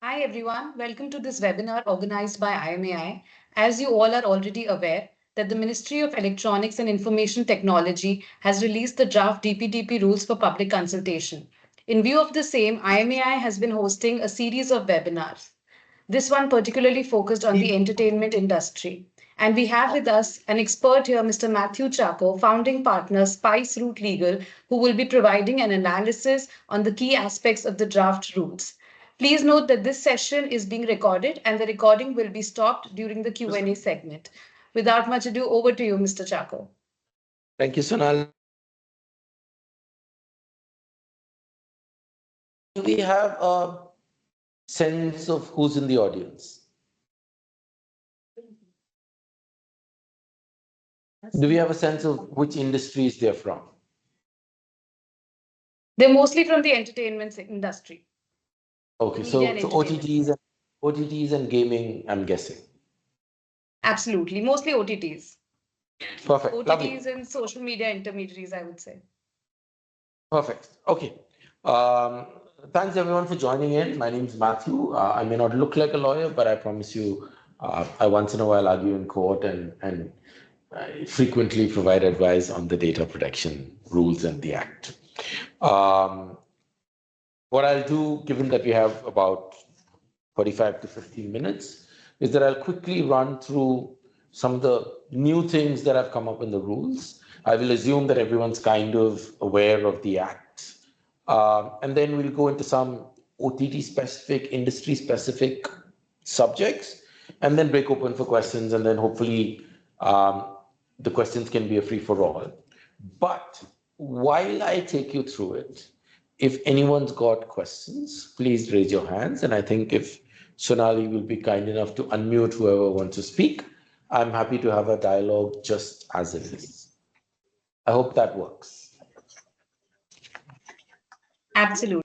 Hi everyone, welcome to this webinar organized by IAMAI. As you all are already aware that the Ministry of Electronics and Information Technology has released the Draft DPDP Rules for public consultation. In view of the same, IAMAI has been hosting a series of webinars. This one particularly focused on the entertainment industry. And we have with us an expert here, Mr. Matthew Chaco, founding partner, Spice Route Legal, who will be providing an analysis on the key aspects of the draft rules. Please note that this session is being recorded and the recording will be stopped during the Q&A segment. Without much ado, over to you, Mr. Chaco. Thank you, Sonali. Do we have a sense of who's in the audience? Do we have a sense of which industries they're from? They're mostly from the entertainment industry. Okay, so OTTs and gaming, I'm guessing. Absolutely, mostly OTTs. Perfect. OTTs Lovely. and social media intermediaries, I would say. Perfect. Okay. Thanks everyone for joining in. My name is Matthew. I may not look like a lawyer, but I promise you, I once in a while argue in court and frequently provide advice on the data protection rules and the act. What I'll do, given that we have about 45 to 15 minutes, is that I'll quickly run through some of the new things that have come up in the rules. I will assume that everyone's kind of aware of the act. And then we'll go into some OTT specific, industry specific subjects, and then break open for questions. And then hopefully the questions can be a free for all. But while I take you through it, if anyone's got questions, please raise your hands. And I think if Sonali will be kind enough to unmute whoever wants to speak, I'm happy to have a dialogue just as it is. I hope that works. Absolutely.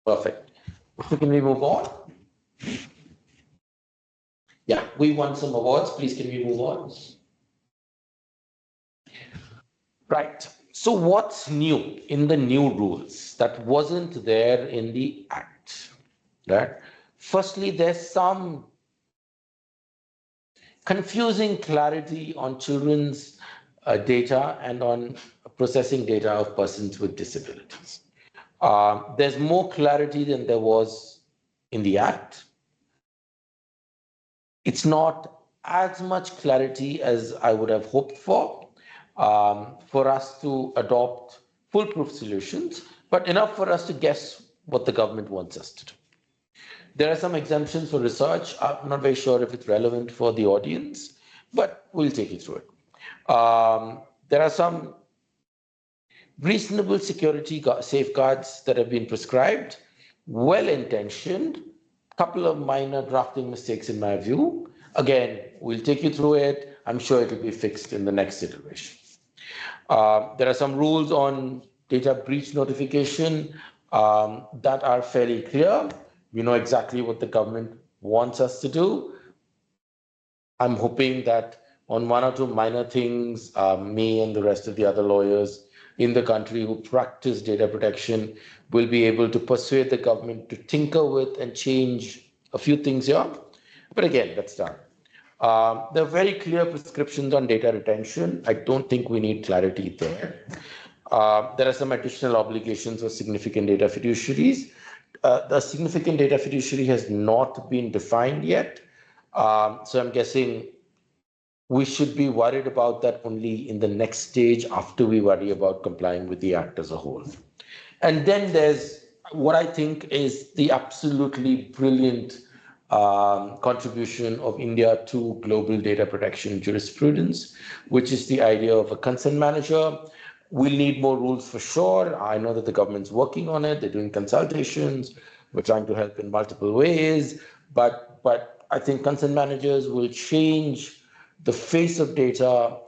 Perfect. So can we move on? Yeah, we won some awards. Please, can we move on? Right. So what's new in the new rules that wasn't there in the Act? Right. Firstly, there's some confusing clarity on children's data and on processing data of persons with disabilities. There's more clarity than there was in the Act. It's not as much clarity as I would have hoped for us to adopt foolproof solutions, but enough for us to guess what the government wants us to do. There are some exemptions for research. I'm not very sure if it's relevant for the audience, but we'll take you through it. There are some reasonable security safeguards that have been prescribed, well-intentioned, couple of minor drafting mistakes in my view. Again, we'll take you through it. I'm sure it'll be fixed in the next iteration. There are some rules on data breach notification that are fairly clear. We know exactly what the government wants us to do. I'm hoping that on one or two minor things, me and the rest of the other lawyers in the country who practice data protection will be able to persuade the government to tinker with and change a few things here. But again, that's done. There are very clear prescriptions on data retention. I don't think we need clarity there. There are some additional obligations for significant data fiduciaries. The significant data fiduciary has not been defined yet. So I'm guessing we should be worried about that only in the next stage after we worry about complying with the Act as a whole. And then there's what I think is the absolutely brilliant contribution of India to global data protection jurisprudence, which is the idea of a consent manager. We'll need more rules for sure. I know that the government's working on it. They're doing consultations. We're trying to help in multiple ways. But I think consent managers will change the face of data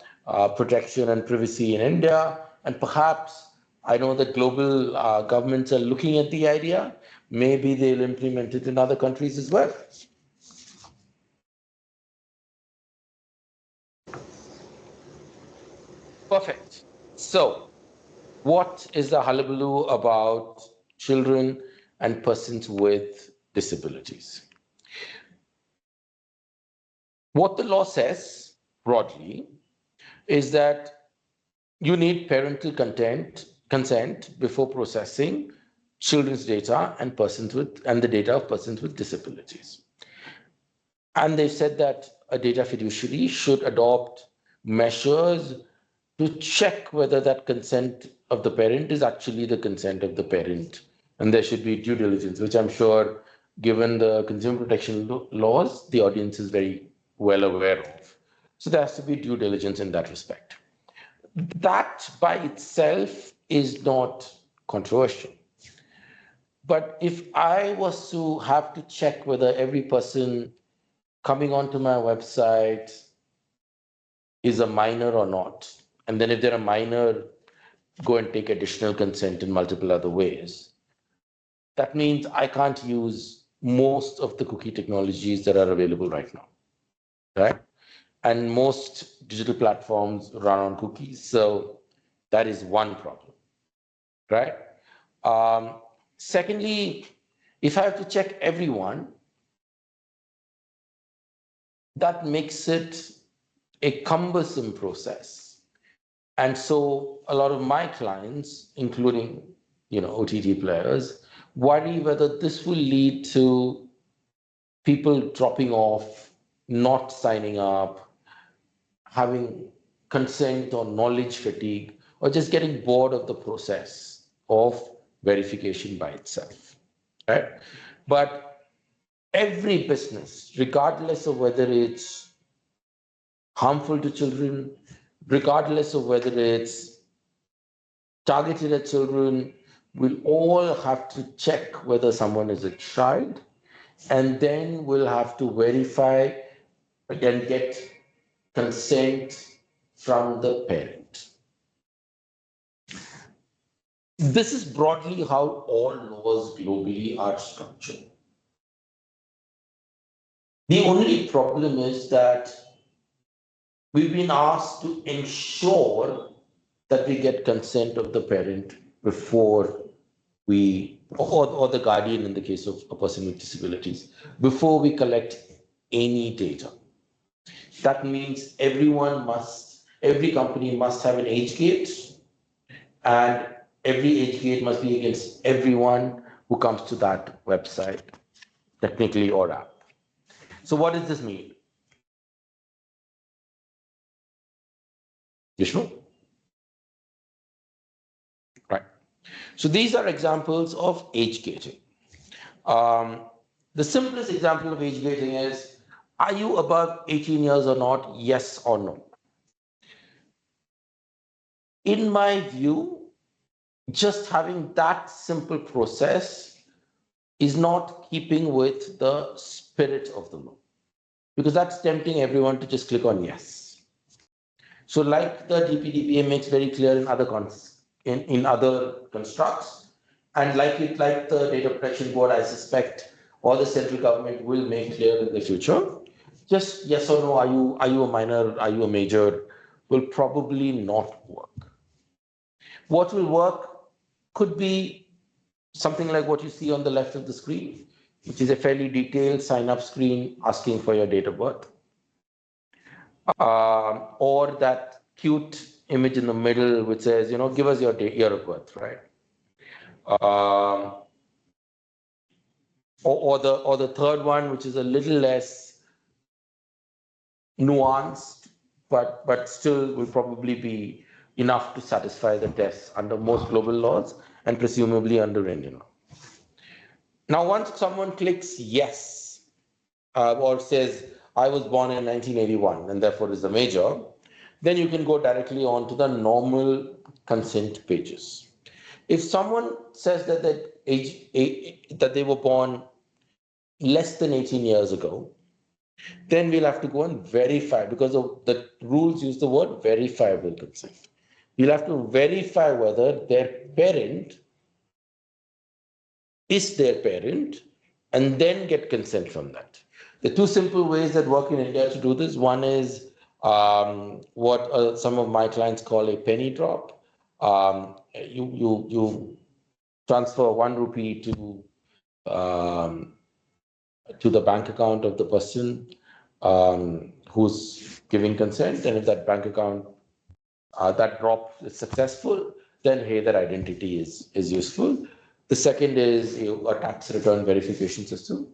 protection and privacy in India. And perhaps I know that global governments are looking at the idea. Maybe they'll implement it in other countries as well. Perfect. So, what is the hullabaloo about children and persons with disabilities. What the law says broadly is that you need parental consent before processing children's data and the data of persons with disabilities. And they said that a data fiduciary should adopt measures to check whether that consent of the parent is actually the consent of the parent. And there should be due diligence, which I'm sure, given the consumer protection laws, the audience is very well aware of. So there has to be due diligence in that respect. That by itself is not controversial. But if I was to have to check whether every person coming onto my website is a minor or not, and then if they're a minor, go and take additional consent in multiple other ways, that means I can't use most of the cookie technologies that are available right now, right? And most digital platforms run on cookies. So that is one problem, right? Secondly, if I have to check everyone, that makes it a cumbersome process. And so a lot of my clients, including OTT players, worry whether this will lead to people dropping off, not signing up, having consent or knowledge fatigue, or just getting bored of the process of verification by itself, right? But every business, regardless of whether it's harmful to children, regardless of whether it's targeted at children, will all have to check whether someone is a child, and then we'll have to verify and get consent from the parent. This is broadly how all laws globally are structured. The only problem is that we've been asked to ensure that we get consent of the parent before or the guardian in the case of a person with disabilities, before we collect any data. That means every company must have an age gate, and every age gate must be against everyone who comes to that website, technically or app. So what does this mean? Vishnu? Right. So these are examples of age gating. The simplest example of age gating is, are you above 18 years or not? Yes or no? In my view, just having that simple process is not keeping with the spirit of the law, because that's tempting everyone to just click on yes. So like the DPDPA makes very clear in other constructs, and like the Data Protection Board, I suspect, or the central government will make clear in the future, just yes or no, are you a minor, are you a major, will probably not work. What will work could be something like what you see on the left of the screen, which is a fairly detailed sign-up screen asking for your date of birth. Or that cute image in the middle which says, give us your year of birth, right? Or the third one, which is a little less nuanced, but still will probably be enough to satisfy the test under most global laws and presumably under Indian law. Now, once someone clicks yes, or says, I was born in 1981 and therefore is a major, then you can go directly on to the normal consent pages. If someone says that that they were born less than 18 years ago, then we'll have to go and verify, because of the rules use the word verifiable consent. You'll have to verify whether their parent is their parent and then get consent from that. The two simple ways that work in India to do this, one is what some of my clients call a penny drop. You transfer 1 rupee to to the bank account of the person who's giving consent. And if that bank account, that drop is successful, then hey, that identity is useful. The second is a tax return verification system.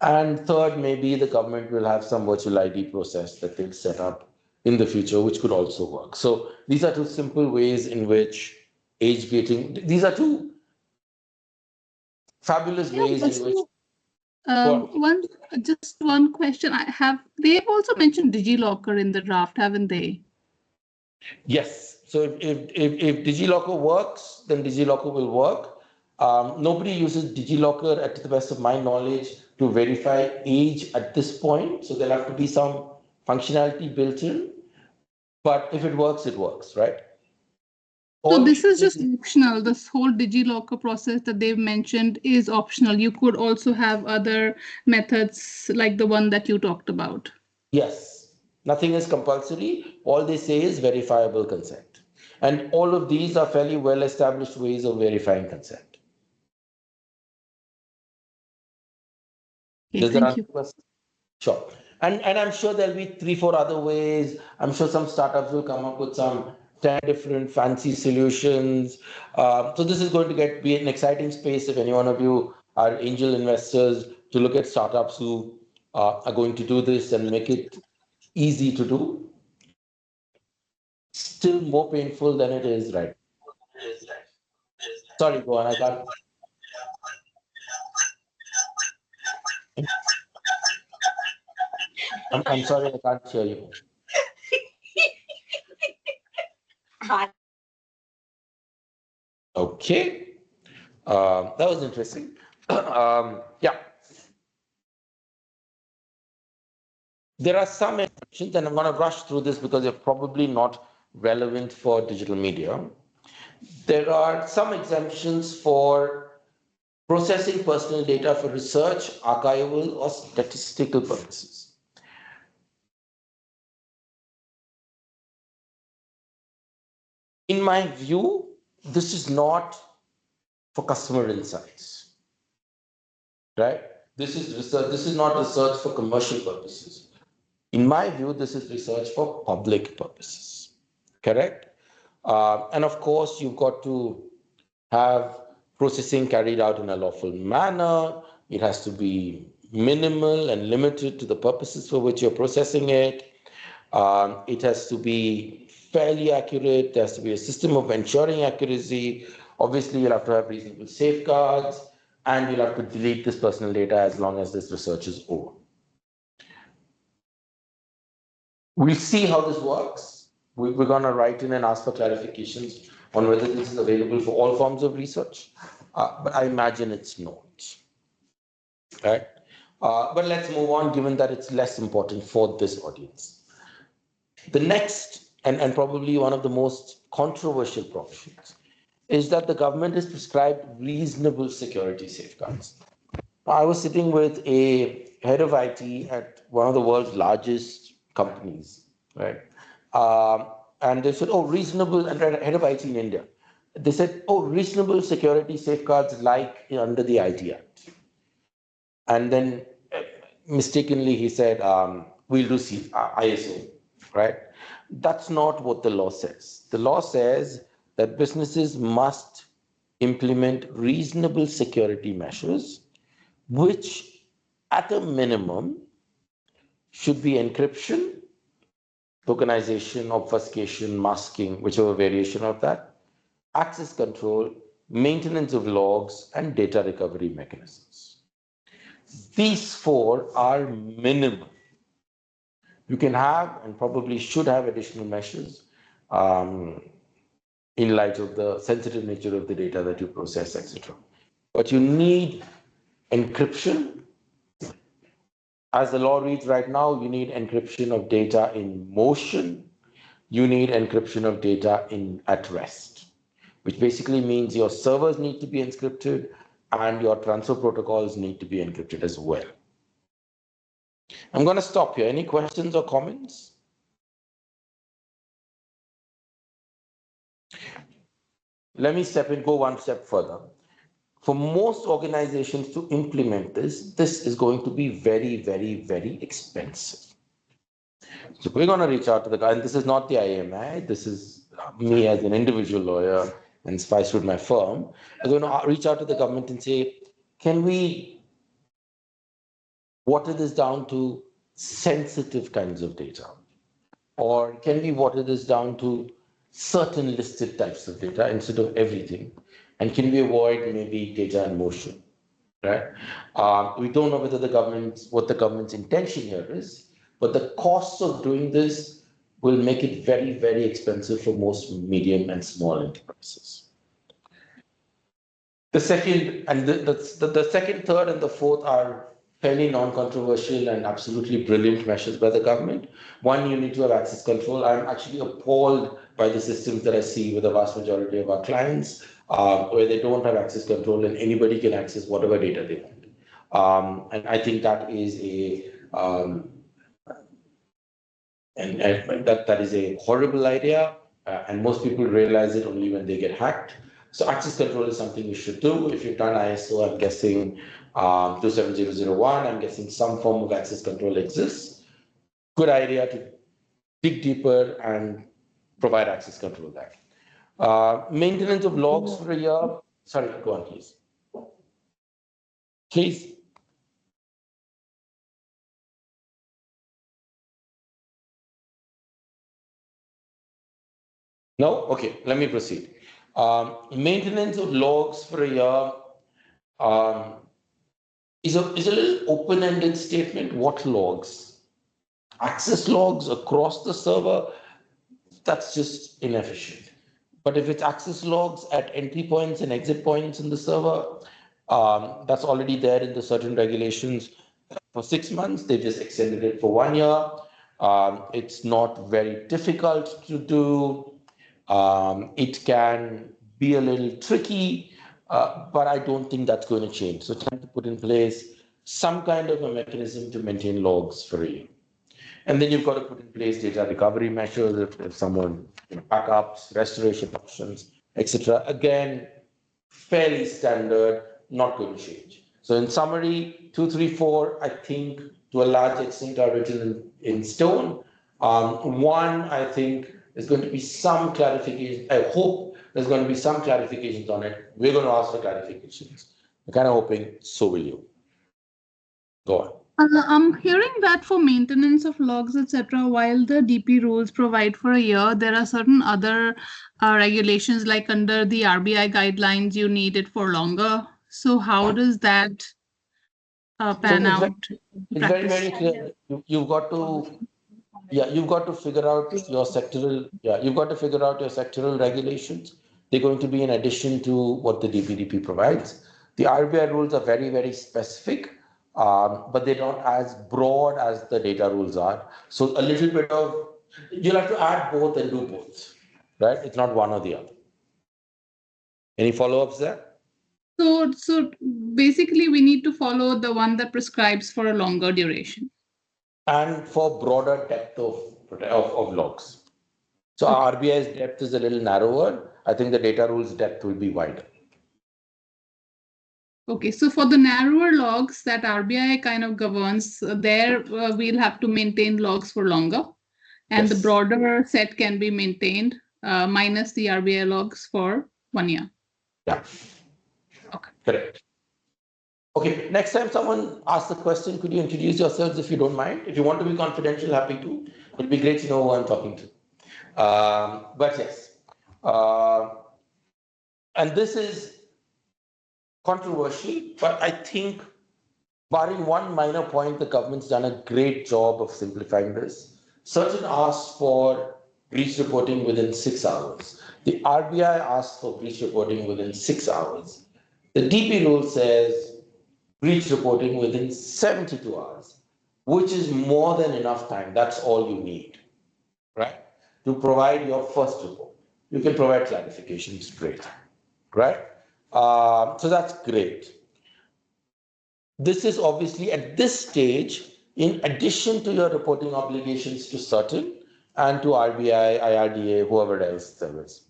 And third, maybe the government will have some virtual ID process that they'll set up in the future, which could also work. So these are two simple ways in which age gating, these are two fabulous Yeah, ways in which. also, one just one question I have. They've also mentioned DigiLocker in the draft, haven't they? Yes. So if DigiLocker works, then DigiLocker will work. Nobody uses DigiLocker, at the best of my knowledge, to verify age at this point. So there'll have to be some functionality built in. But if it works, right? So All this we is need just optional. This whole DigiLocker process that they've mentioned is optional. You could also have other methods like the one that you talked about. Yes, nothing is compulsory. All they say is verifiable consent. And all of these are fairly well established ways of verifying consent. Okay, Does that thank answer you. the question? Sure. And I'm sure there'll be 3, 4 other ways. I'm sure some startups will come up with some 10 different fancy solutions. So this is going to be an exciting space if any one of you are angel investors to look at startups who are going to do this and make it easy to do. Still more painful than it is right. Sorry, go on. I can't. I'm sorry, I can't hear you. Okay. That was interesting. Yeah. There are some exemptions, and I'm going to rush through this because they're probably not relevant for digital media. There are some exemptions for processing personal data for research, archival, or statistical purposes. In my view, this is not for customer insights, right? This is research. This is not research for commercial purposes. In my view, this is research for public purposes, correct? And of course, you've got to have processing carried out in a lawful manner. It has to be minimal and limited to the purposes for which you're processing it. It has to be fairly accurate. There has to be a system of ensuring accuracy. Obviously, you'll have to have reasonable safeguards, and you'll have to delete this personal data as long as this research is over. We'll see how this works. We're going to write in and ask for clarifications on whether this is available for all forms of research, but I imagine it's not. Right? But let's move on, given that it's less important for this audience. The next, and probably one of the most controversial provisions, is that the government has prescribed reasonable security safeguards. I was sitting with a head of IT at one of the world's largest companies, right? And they said, oh, reasonable, and head of IT in India. They said, oh, reasonable security safeguards like under the IT Act. And then mistakenly he said, we'll do ISO, right? That's not what the law says. The law says that businesses must implement reasonable security measures, which at a minimum should be encryption, tokenization, obfuscation, masking, whichever variation of that, access control, maintenance of logs, and data recovery mechanisms. These 4 are minimum. You can have and probably should have additional measures in light of the sensitive nature of the data that you process, etc. But you need encryption. As the law reads right now, you need encryption of data in motion. You need encryption of data at rest, which basically means your servers need to be encrypted and your transfer protocols need to be encrypted as well. I'm going to stop here. Any questions or comments? Let me go one step further. for most organizations to implement this, this is going to be very, very, very expensive. So we're going to reach out to the guy, and this is not the IAMAI, this is me as an individual lawyer and spiced with my firm. We're going to reach out to the government and say, can we water this down to sensitive kinds of data? Or can we water this down to certain listed types of data instead of everything? And can we avoid maybe data in motion? Right? We don't know whether what the government's intention here is, but the costs of doing this will make it very, very expensive for most medium and small enterprises. The second and the second, third, and the fourth are fairly non-controversial and absolutely brilliant measures by the government. One, you need to have access control. I'm actually appalled by the systems that I see with the vast majority of our clients, where they don't have access control and anybody can access whatever data they want. And I think that is that is a horrible idea, and most people realize it only when they get hacked. So access control is something you should do. If you've done ISO, I'm guessing 27001, I'm guessing some form of access control exists. Good idea to dig deeper and provide access control there. Maintenance of logs for a year. Sorry, go on, please. Please. No? Okay, let me proceed. Maintenance of logs for a year is a little open-ended statement. What logs? Access logs across the server? That's just inefficient. But if it's access logs at entry points and exit points in the server, that's already there in the certain regulations for 6 months. They just extended it for 1 year. It's not very difficult to do. It can be a little tricky, but I don't think that's going to change. So trying to put in place some kind of a mechanism to maintain logs for a year. And then you've got to put in place data recovery measures if someone backups, restoration options, etc. Again, fairly standard, not going to change. So in summary, 2, 3, 4, I think to a large extent are written in stone. One, I think there's going to be some clarification. I hope there's going to be some clarifications on it. We're going to ask for clarifications. I'm kind of hoping so will you. Go on. I'm hearing that for maintenance of logs, etc., while the DP rules provide for a year, there are certain other regulations, like under the RBI guidelines, you need it for longer. So how does that pan out? It's very, very clear. You've got to, you've got to figure out your sectoral, you've got to figure out your sectoral regulations. They're going to be in addition to what the DPDP provides. The RBI rules are very, very specific. But they're not as broad as the data rules are. So a little bit of, you'll have to add both and do both, right? It's not one or the other. Any follow-ups there? So basically, we need to follow the one that prescribes for a longer duration. And for broader depth of logs. So okay. RBI's depth is a little narrower. I think the data rules depth will be wider. Okay, so for the narrower logs that RBI kind of governs, there we'll have to maintain logs for longer. And yes. The broader set can be maintained minus the RBI logs for 1 year. Yeah. Okay. Correct. Okay, next time someone asks a question, could you introduce yourselves if you don't mind? If you want to be confidential, happy to. It'd be great to know who I'm talking to. But yes. And this is controversial, but I think barring one minor point, the government's done a great job of simplifying this. Certain asked for breach reporting within 6 hours. The RBI asked for breach reporting within 6 hours. The DP rule says breach reporting within 72 hours, which is more than enough time. That's all you need, right? To provide your first report. You can provide clarification straight, right? So that's great. This is obviously at this stage, in addition to your reporting obligations to certain and to RBI, IRDA, whoever else there is.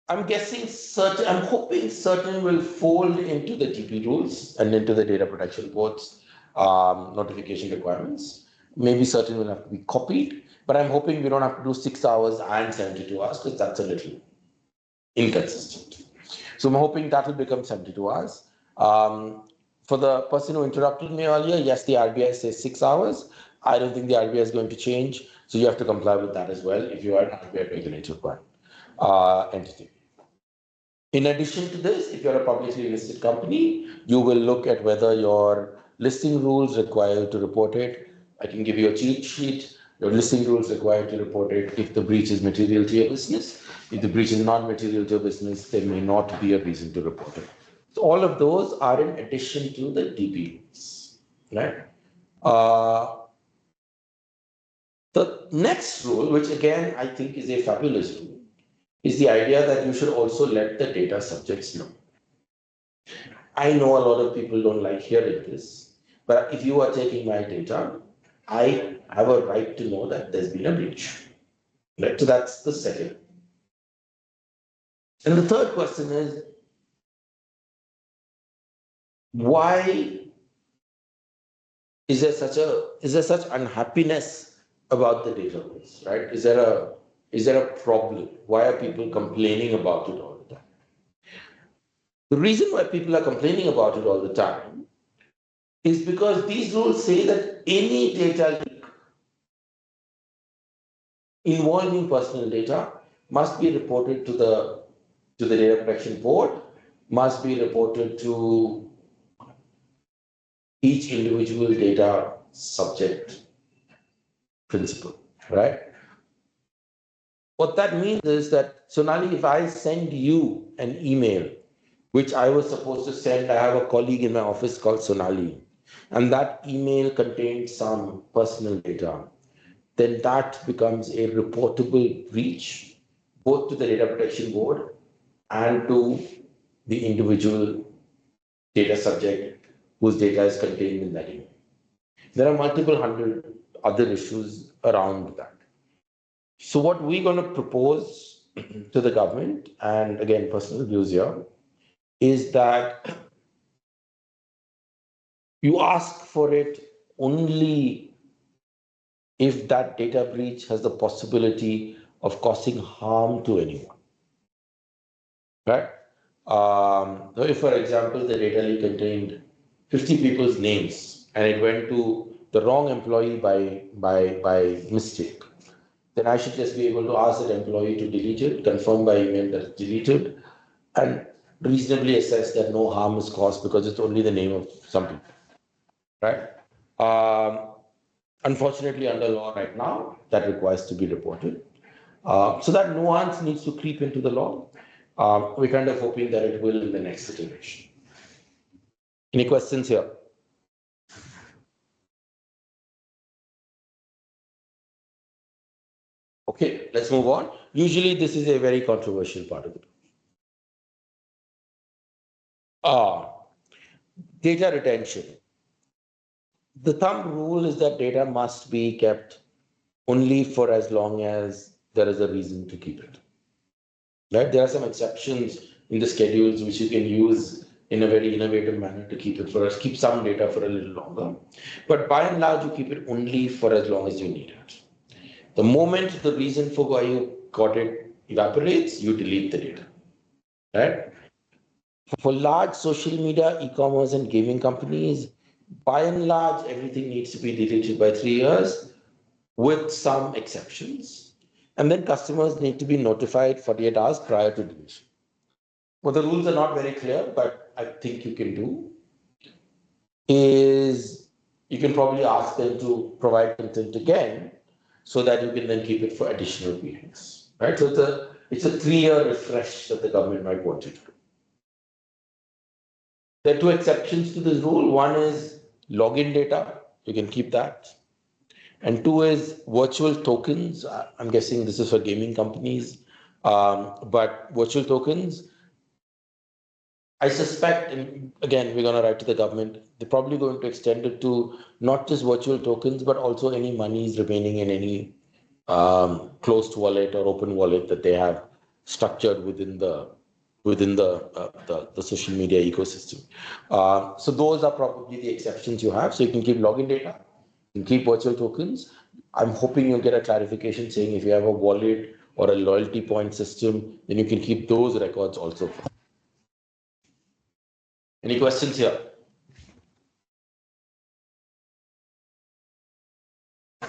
I'm hoping certain will fold into the DP rules and into the data protection board's notification requirements. Maybe certain will have to be copied, but I'm hoping we don't have to do 6 hours and 72 hours because that's a little inconsistent. So I'm hoping that will become 72 hours. For the person who interrupted me earlier, yes, the RBI says 6 hours. I don't think the RBI is going to change. So you have to comply with that as well if you are an RBI regulated one entity. In addition to this, if you're a publicly listed company, you will look at whether your listing rules require you to report it. I can give you a cheat sheet. Your listing rules require you to report it if the breach is material to your business. If the breach is not material to your business, there may not be a reason to report it. So all of those are in addition to the DPs, right? The next rule, which again I think is a fabulous rule, is the idea that you should also let the data subjects know. I know a lot of people don't like hearing this, but if you are taking my data, I have a right to know that there's been a breach. Right? So that's the second. And the third question why is there such unhappiness about the database, right? Is there a problem? Why are people complaining about it all the time? The reason why people are complaining about it all the time is because these rules say that any data leak involving personal data must be reported to the data protection board, must be reported to each individual data subject principal, right? What that means is that, Sonali, if I send you an email, which I was supposed to send, I have a colleague in my office called Sonali, and that email contains some personal data, then that becomes a reportable breach, both to the data protection board and to the individual data subject whose data is contained in that email. There are multiple hundred other issues around that. So what we're going to propose to the government, and again, personal views here, is that you ask for it only if that data breach has the possibility of causing harm to anyone, right? So if, for example, the data leak contained 50 people's names and it went to the wrong employee by mistake, then I should just be able to ask that employee to delete it, confirm by email that it's deleted, and reasonably assess that no harm is caused because it's only the name of some people, right? Unfortunately, under law right now, that requires to be reported. So that nuance needs to creep into the law. We're kind of hoping that it will in the next iteration. Any questions here? Okay, let's move on. Usually, this is a very controversial part of it. Data retention. The thumb rule is that data must be kept only for as long as there is a reason to keep it. Right? There are some exceptions in the schedules which you can use in a very innovative manner to keep some data for a little longer. But by and large, you keep it only for as long as you need it. The moment the reason for why you got it evaporates, you delete the data. Right? For large social media, e-commerce, and gaming companies, by and large, everything needs to be deleted by 3 years, with some exceptions. And then customers need to be notified 48 hours prior to deletion. What the rules are not very clear, but I think you can do is you can probably ask them to provide consent again so that you can then keep it for additional periods. Right? So it's a 3-year refresh that the government might want you to do. There are two exceptions to this rule. One is login data. You can keep that. And two is virtual tokens. I'm guessing this is for gaming companies. But virtual tokens, I suspect, and again, we're going to write to the government, they're probably going to extend it to not just virtual tokens, but also any monies remaining in any closed wallet or open wallet that they have structured within the social media ecosystem. So those are probably the exceptions you have. So you can keep login data, you can keep virtual tokens. I'm hoping you'll get a clarification saying if you have a wallet or a loyalty point system, then you can keep those records also. Any questions here?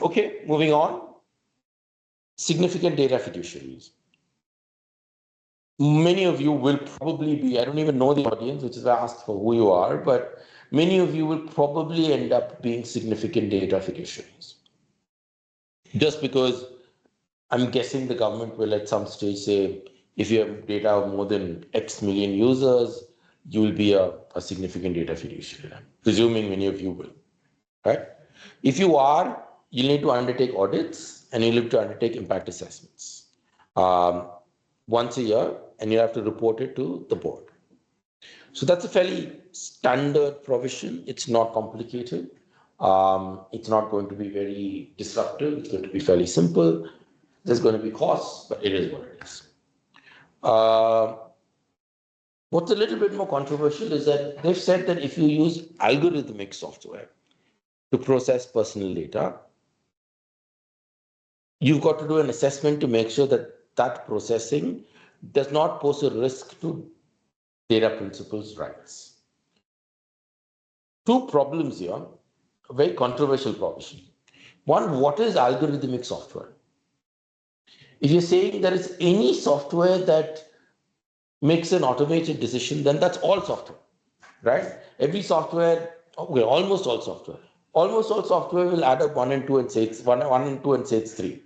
Okay, moving on. Significant data fiduciaries. Many of you will probably be, I don't even know the audience, which is why I asked for who you are, but many of you will probably end up being significant data fiduciaries. Just because I'm guessing the government will at some stage say, if you have data of more than X million users, you will be a significant data fiduciary. Presuming many of you will, right? If you are, you'll need to undertake audits and you'll need to undertake impact assessments once a year, and you have to report it to the board. So that's a fairly standard provision. It's not complicated. It's not going to be very disruptive. It's going to be fairly simple. There's going to be costs, but it is what it is. What's a little bit more controversial is that they've said that if you use algorithmic software to process personal data, you've got to do an assessment to make sure that that processing does not pose a risk to data principals' rights. Two problems here, a very controversial provision. One, what is algorithmic software? If you're saying there is any software that makes an automated decision, then that's all software, right? Every software, okay, almost all software will add up 1 and 2 and say it's 1 and 2 and say it's 3.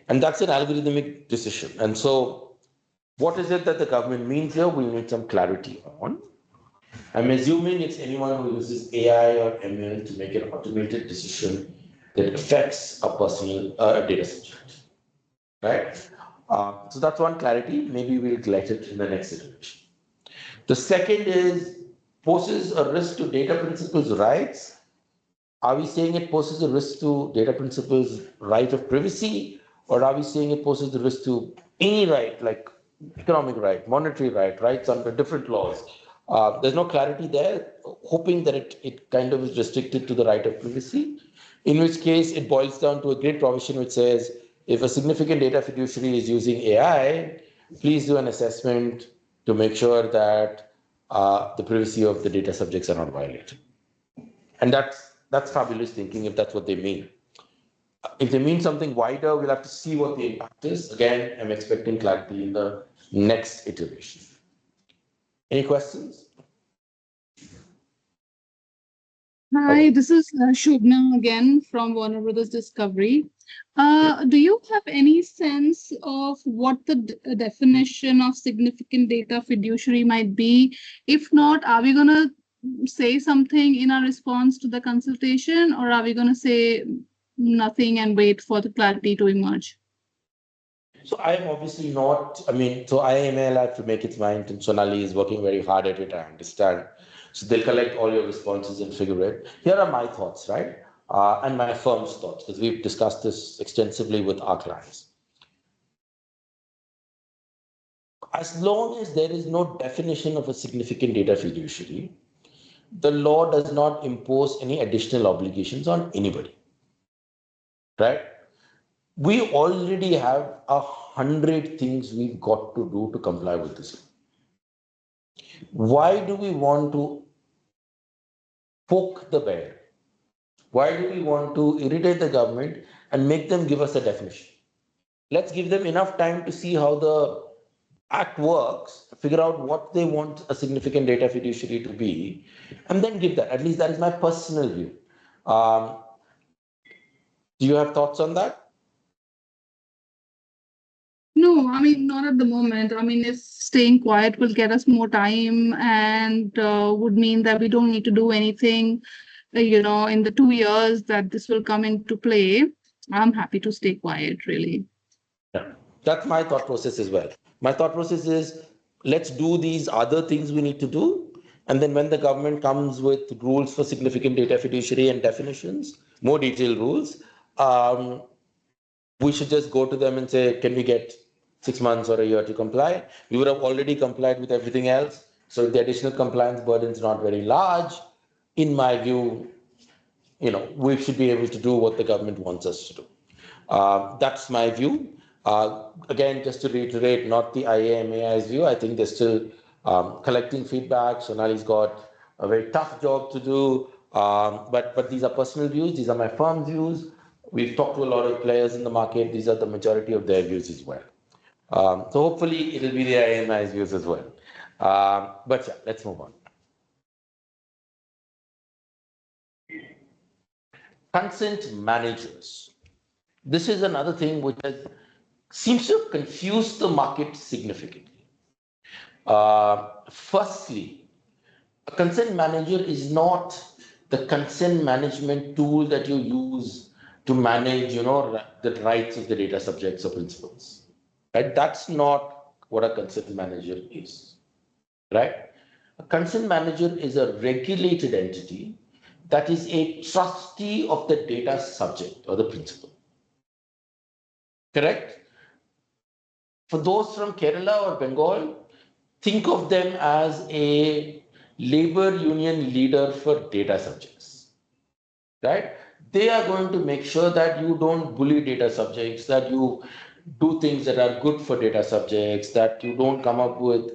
And that's an algorithmic decision. And so what is it that the government means here? We need some clarity on. I'm assuming it's anyone who uses AI or ML to make an automated decision that affects a personal data subject, right? So that's one clarity. Maybe we'll collect it in the next iteration. The second is poses a risk to data principals' rights. Are we saying it poses a risk to data principals' right of privacy, or are we saying it poses a risk to any right, like economic right, monetary right, rights under different laws? There's no clarity there, hoping that it kind of is restricted to the right of privacy, in which case it boils down to a great provision which says, if a significant data fiduciary is using AI, please do an assessment to make sure that the privacy of the data subjects are not violated. And that's fabulous thinking if that's what they mean. If they mean something wider, we'll have to see what the impact is. Again, I'm expecting clarity in the next iteration. Any questions? Hi, this is Shubhna again from Warner Brothers Discovery. Do you have any sense of what the definition of significant data fiduciary might be? If not, are we going to say something in our response to the consultation, or are we going to say nothing and wait for the clarity to emerge? So I'm obviously not, so IAMAI will have to make its mind, and Sonali is working very hard at it, I understand. So they'll collect all your responses and figure it. Here are my thoughts, right? And my firm's thoughts, because we've discussed this extensively with our clients. As long as there is no definition of a significant data fiduciary, the law does not impose any additional obligations on anybody, right? We already have 100 things we've got to do to comply with this. Why do we want to poke the bear? Why do we want to irritate the government and make them give us a definition? Let's give them enough time to see how the act works, figure out what they want a significant data fiduciary to be, and then give that. At least that is my personal view. Do you have thoughts on that? No, not at the moment. If staying quiet will get us more time and would mean that we don't need to do anything, in the 2 years that this will come into play, I'm happy to stay quiet, really. Yeah, that's my thought process as well. My thought process is, let's do these other things we need to do. And then when the government comes with rules for significant data fiduciary and definitions, more detailed rules, we should just go to them and say, can we get 6 months or a year to comply. We would have already complied with everything else. So if the additional compliance burden is not very large, in my view, we should be able to do what the government wants us to do. That's my view. Again, just to reiterate, not the IAMAI's view. I think they're still collecting feedback. Sonali's got a very tough job to do. But these are personal views. These are my firm's views. We've talked to a lot of players in the market. These are the majority of their views as well. So hopefully it'll be the IAMAI's views as well. But yeah, let's move on. Consent managers. This is another thing which seems to have confused the market significantly. Firstly, a consent manager is not the consent management tool that you use to manage, the rights of the data subjects or principals. Right? That's not what a consent manager is. Right? A consent manager is a regulated entity that is a trustee of the data subject or the principal. Correct? For those from Kerala or Bengal, think of them as a labor union leader for data subjects. Right? They are going to make sure that you don't bully data subjects, that you do things that are good for data subjects, that you don't come up with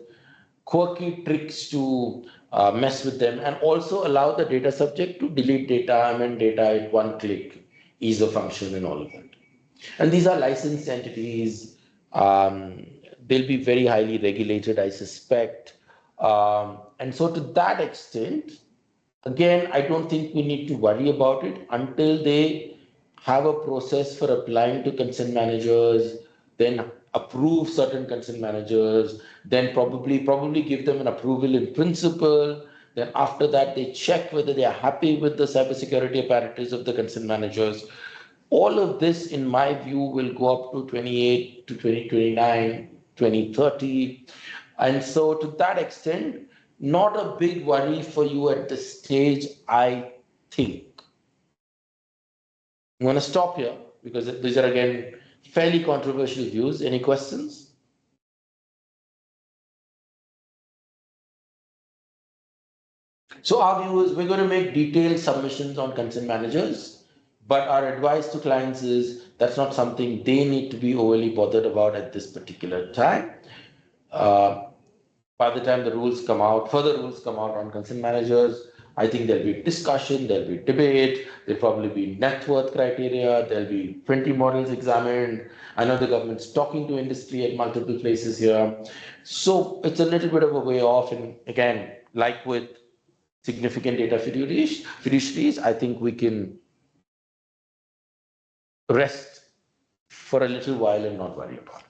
quirky tricks to mess with them, and also allow the data subject to delete data, amend data at one click, ease of function, and all of that. And these are licensed entities. They'll be very highly regulated, I suspect. And so, to that extent, again, I don't think we need to worry about it until they have a process for applying to consent managers, then approve certain consent managers, then probably give them an approval in principle. Then after that, they check whether they are happy with the cybersecurity apparatus of the consent managers. All of this, in my view, will go up to 28 to 2029, 2030. And so, to that extent, not a big worry for you at this stage, I think. I'm going to stop here because these are, again, fairly controversial views. Any questions? So our view is we're going to make detailed submissions on consent managers, but our advice to clients is that's not something they need to be overly bothered about at this particular time. By the time the rules come out, further rules come out on consent managers, I think there'll be discussion, there'll be debate, there'll probably be net worth criteria, there'll be 20 models examined. I know the government's talking to industry at multiple places here. So it's a little bit of a way off. And again, like with significant data fiduciaries, I think we can rest for a little while and not worry about it.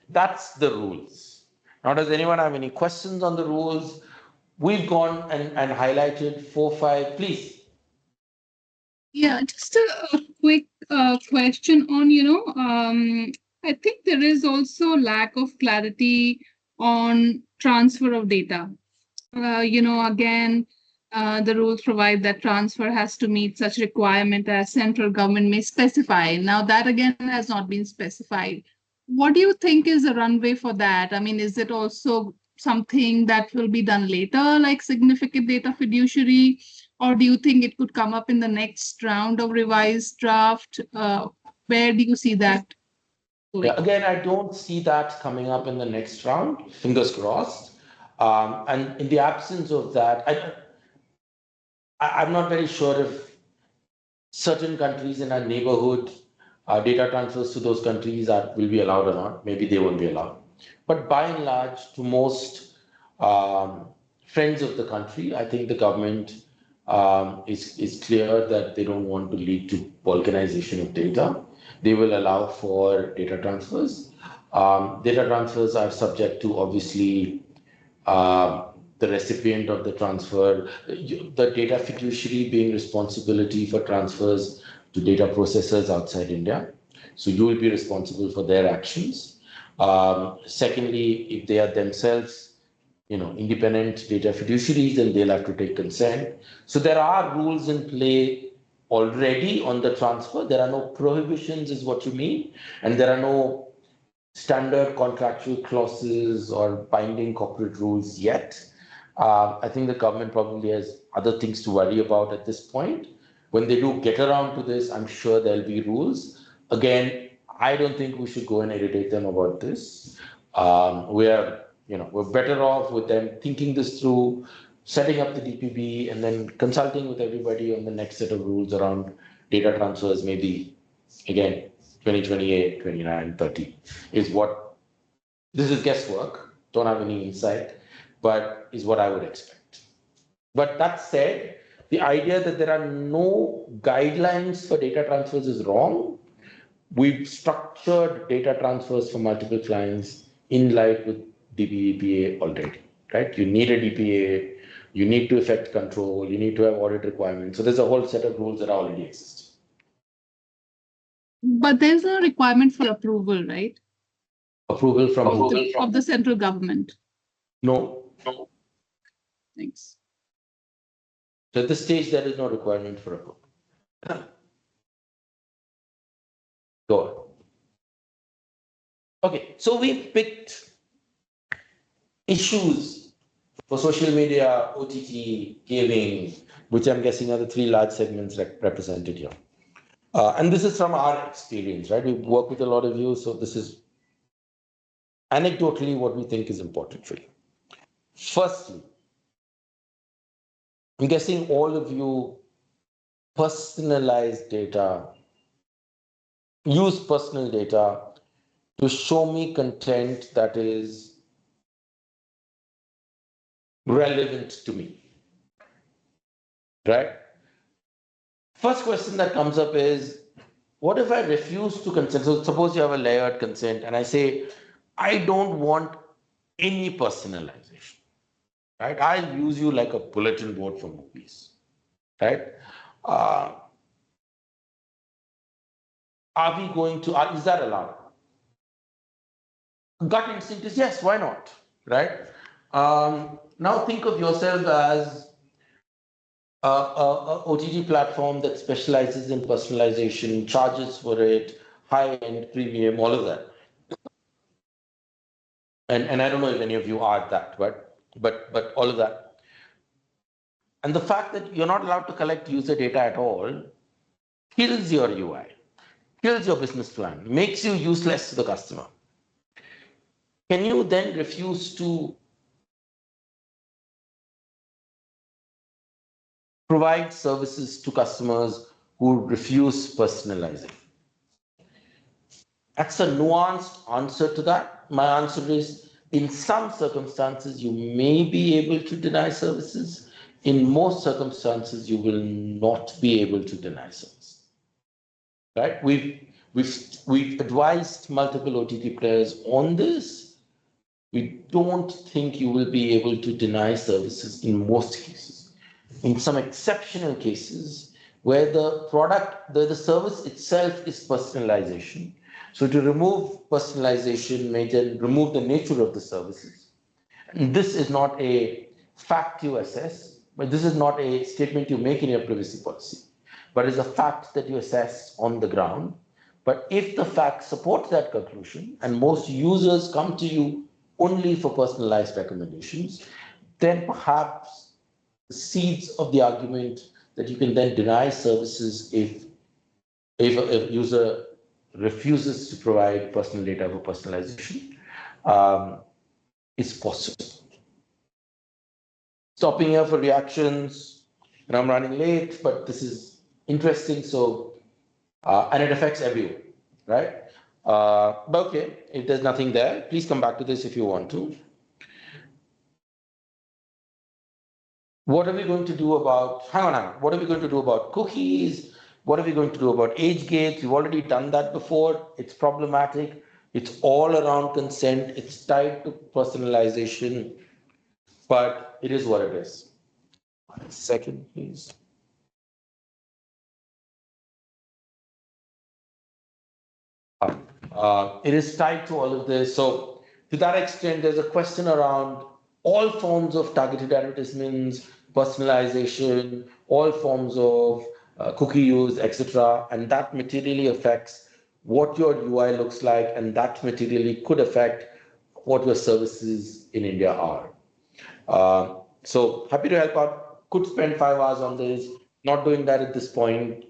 That's the rules. Now, does anyone have any questions on the rules? We've gone and highlighted 4, 5, please. Yeah, just a quick question on, I think there is also lack of clarity on transfer of data. Again, the rules provide that transfer has to meet such requirement as central government may specify. Now, that again has not been specified. What do you think is the runway for that? I mean, is it also something that will be done later, like significant data fiduciary? Or do you think it could come up in the next round of revised draft? Where do you see that? Yeah, again, I don't see that coming up in the next round, fingers crossed. And in the absence of that, I'm not very sure if certain countries in our neighborhood, data transfers to those countries will be allowed or not. Maybe they won't be allowed. But by and large, to most friends of the country, I think the government is clear that they don't want to lead to balkanization of data. They will allow for data transfers. Data transfers are subject to, obviously, the recipient of the transfer, the data fiduciary being responsibility for transfers to data processors outside India. So you will be responsible for their actions. Secondly, if they are themselves, independent data fiduciaries, then they'll have to take consent. So there are rules in play already on the transfer. There are no prohibitions, is what you mean, and there are no standard contractual clauses or binding corporate rules yet. I think the government probably has other things to worry about at this point. When they do get around to this, I'm sure there'll be rules. Again, I don't think we should go and irritate them about this. We're better off with them thinking this through, setting up the DPB, and then consulting with everybody on the next set of rules around data transfers, maybe again 2028, 29, 30 is what this is guesswork. Don't have any insight, but is what I would expect. But that said, the idea that there are no guidelines for data transfers is wrong. We've structured data transfers for multiple clients in line with DPDPA already, right? You need a DPA, you need to effect control, you need to have audit requirements. So there's a whole set of rules that are already existing. But there's no requirement for approval, right? Approval from Of the central government. No. Thanks. So at this stage, there is no requirement for approval. Go on. Okay, so we've picked issues for social media, OTT, gaming, which I'm guessing are the three large segments represented here. And this is from our experience, right? We work with a lot of you, so this is anecdotally what we think is important for you. Firstly, I'm guessing all of you personalize data, use personal data to show me content that is relevant to me, right? First question that comes up is, what if I refuse to consent? So suppose you have a layered consent and I say, I don't want any personalization, right? I'll use you like a bulletin board for movies, right? Are we going to, is that allowed? Gut instinct is yes, why not, right? Now think of yourself as a OTT platform that specializes in personalization, charges for it, high-end, premium, all of that. And I don't know if any of you are that, but all of that. And the fact that you're not allowed to collect user data at all kills your UI, kills your business plan, makes you useless to the customer. Can you then refuse to provide services to customers who refuse personalizing? That's a nuanced answer to that. My answer is, in some circumstances, you may be able to deny services. In most circumstances, you will not be able to deny services. Right? We've advised multiple OTT players on this. We don't think you will be able to deny services in most cases. In some exceptional cases, where the service itself is personalization. So to remove personalization may then remove the nature of the services. And this is not a fact you assess, but this is not a statement you make in your privacy policy, but is a fact that you assess on the ground. But if the facts support that conclusion, and most users come to you only for personalized recommendations, then perhaps the seeds of the argument that you can then deny services if a user refuses to provide personal data for personalization is possible. Stopping here for reactions, and I'm running late, but this is interesting. So, and it affects everyone, right? But okay, if there's nothing there, please come back to this if you want to. What are we going to do about, hang on, what are we going to do about cookies? What are we going to do about age gates? We've already done that before. It's problematic. It's all around consent. It's tied to personalization, but it is what it is. 1 second, please. It is tied to all of this. So to that extent, there's a question around all forms of targeted advertisements, personalization, all forms of cookie use, etc. And that materially affects what your UI looks like, and that materially could affect what your services in India are. So happy to help out. Could spend 5 hours on this. Not doing that at this point.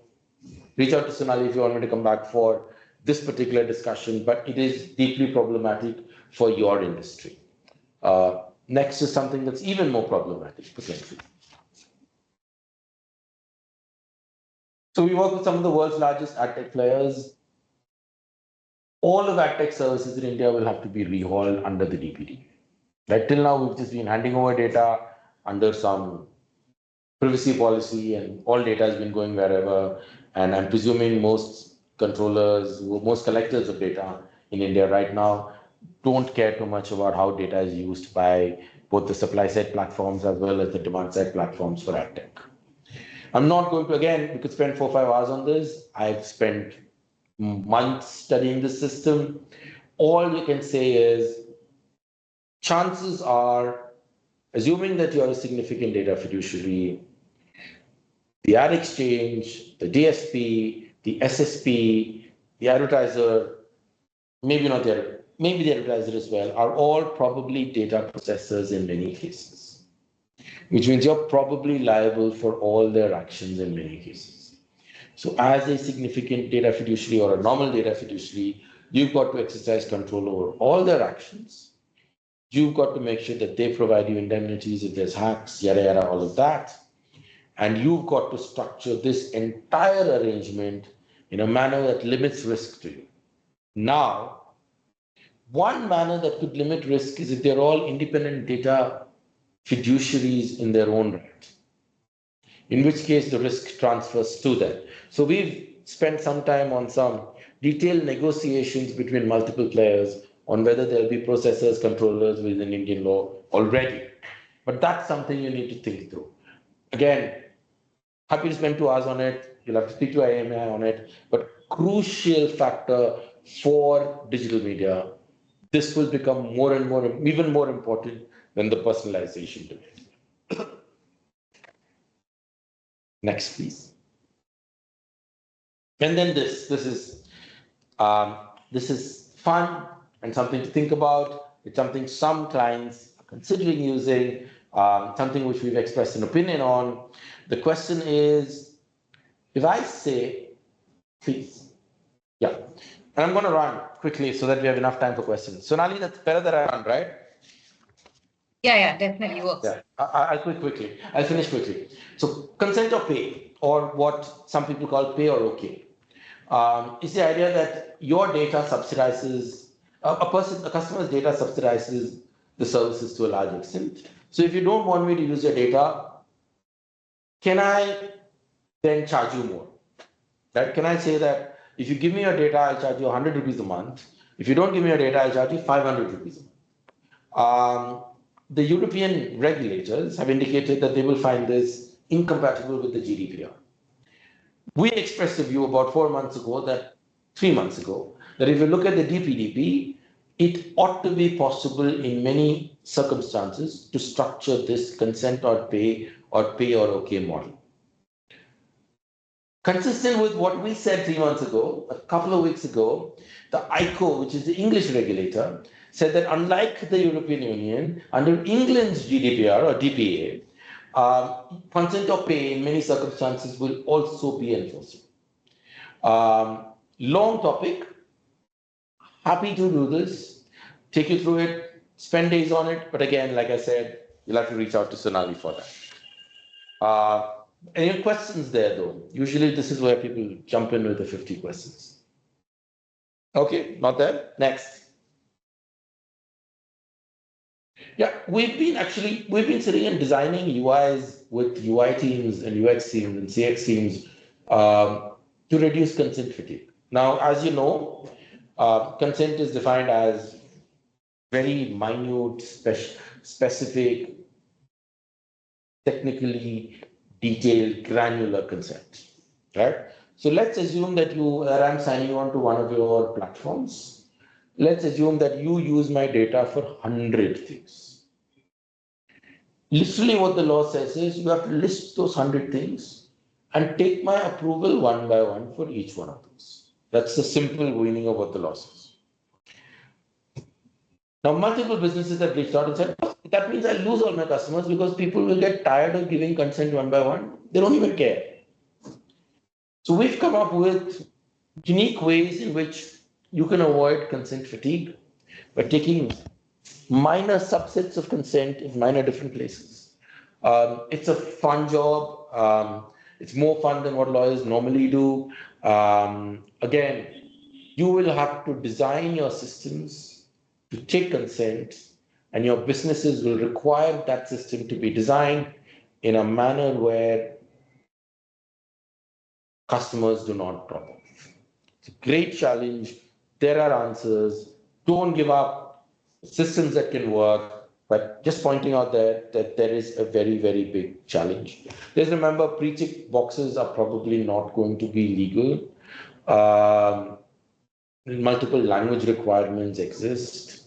Reach out to Sonali if you want me to come back for this particular discussion, but it is deeply problematic for your industry. Next is something that's even more problematic potentially. So we work with some of the world's largest ad tech players. All of ad tech services in India will have to be rehauled under the DPD. Right till now, we've just been handing over data under some privacy policy, and all data has been going wherever. And I'm presuming most controllers, most collectors of data in India right now don't care too much about how data is used by both the supply side platforms as well as the demand side platforms for ad tech. I'm not going to, again, we could spend 4 or 5 hours on this. I've spent months studying the system. All you can say is chances are, assuming that you're a significant data fiduciary, the ad exchange, the DSP, the SSP, the advertiser, maybe not the maybe the advertiser as well, are all probably data processors in many cases, which means you're probably liable for all their actions in many cases. So as a significant data fiduciary or a normal data fiduciary, you've got to exercise control over all their actions. You've got to make sure that they provide you indemnities if there's hacks, yada, yada, all of that. And you've got to structure this entire arrangement in a manner that limits risk to you. Now, one manner that could limit risk is if they're all independent data fiduciaries in their own right, in which case the risk transfers to them. So we've spent some time on some detailed negotiations between multiple players on whether there'll be processors, controllers within Indian law already. But that's something you need to think through. Again, happy to spend 2 hours on it. You'll have to speak to IAMAI on it. But crucial factor for digital media, this will become more and more, even more important than the personalization debate. Next, please. And then this is fun and something to think about. It's something some clients are considering using, something which we've expressed an opinion on. The question is, if I say, please, yeah, and I'm going to run quickly so that we have enough time for questions. Sonali, that's better that I run, right? Yeah, definitely works. Yeah, I'll quit quickly. I'll finish quickly. So consent or pay, or what some people call pay or okay, is the idea that your data subsidizes a customer's data subsidizes the services to a large extent. So if you don't want me to use your data, can I then charge you more? Right? Can I say that if you give me your data, I'll charge you 100 rupees a month. If you don't give me your data, I'll charge you 500 rupees a month. The European regulators have indicated that they will find this incompatible with the GDPR. We expressed a view about 3 months ago, that if you look at the DPDP, it ought to be possible in many circumstances to structure this consent or pay or okay model. Consistent with what we said 3 months ago, a couple of weeks ago, the ICO, which is the English regulator, said that unlike the European Union, under England's GDPR or DPA, consent or pay in many circumstances will also be enforceable. Long topic, happy to do this, take you through it, spend days on it, but again, like I said, you'll have to reach out to Sonali for that. Any questions there though? Usually this is where people jump in with the 50 questions. Okay, not there. Next. Yeah, we've been sitting and designing UIs with UI teams and UX teams and CX teams to reduce consent fatigue. Now, as you know, consent is defined as very minute, specific, technically detailed, granular consent, right? So let's assume that I'm signing on to one of your platforms. Let's assume that you use my data for 100 things. Literally what the law says is you have to list those 100 things and take my approval one by one for each one of those. That's the simple meaning of what the law says. Now, multiple businesses have reached out and said, that means I lose all my customers because people will get tired of giving consent one by one. They don't even care. So we've come up with unique ways in which you can avoid consent fatigue by taking minor subsets of consent in minor different places. It's a fun job. It's more fun than what lawyers normally do. Again, you will have to design your systems to take consent, and your businesses will require that system to be designed in a manner where customers do not drop off. It's a great challenge. There are answers. Don't give up. Systems that can work, but just pointing out that there is a very, very big challenge. Just remember, pre-check boxes are probably not going to be legal. Multiple language requirements exist.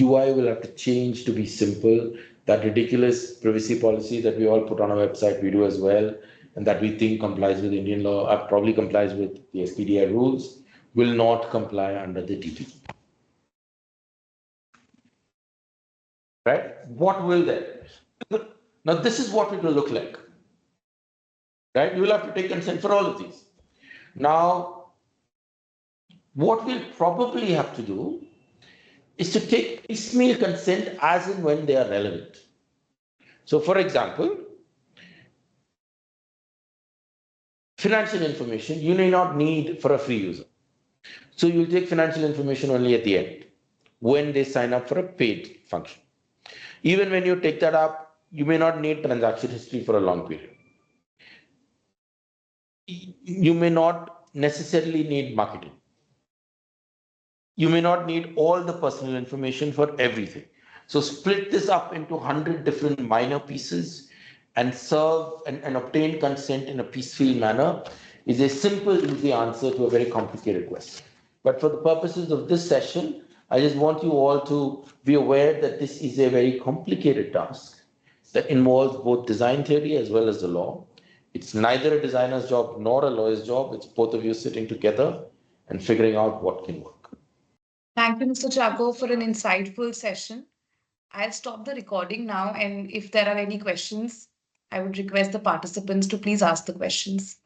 UI will have to change to be simple. That ridiculous privacy policy that we all put on our website, we do as well, and that we think complies with Indian law, probably complies with the SPDI rules, will not comply under the DPD. Right? What will that? Now, this is what it will look like. Right? You will have to take consent for all of these. Now, what we'll probably have to do is to take piecemeal consent as and when they are relevant. So, for example, financial information you may not need for a free user. So you'll take financial information only at the end, when they sign up for a paid function. Even when you take that up, you may not need transaction history for a long period. You may not necessarily need marketing. You may not need all the personal information for everything. So split this up into 100 different minor pieces and serve and obtain consent in a peaceful manner is a simple, easy answer to a very complicated question. But for the purposes of this session, I just want you all to be aware that this is a very complicated task that involves both design theory as well as the law. It's neither a designer's job nor a lawyer's job. It's both of you sitting together and figuring out what can work. Thank you, Mr. Chaco, for an insightful session. I'll stop the recording now, and if there are any questions, I would request the participants to please ask the questions.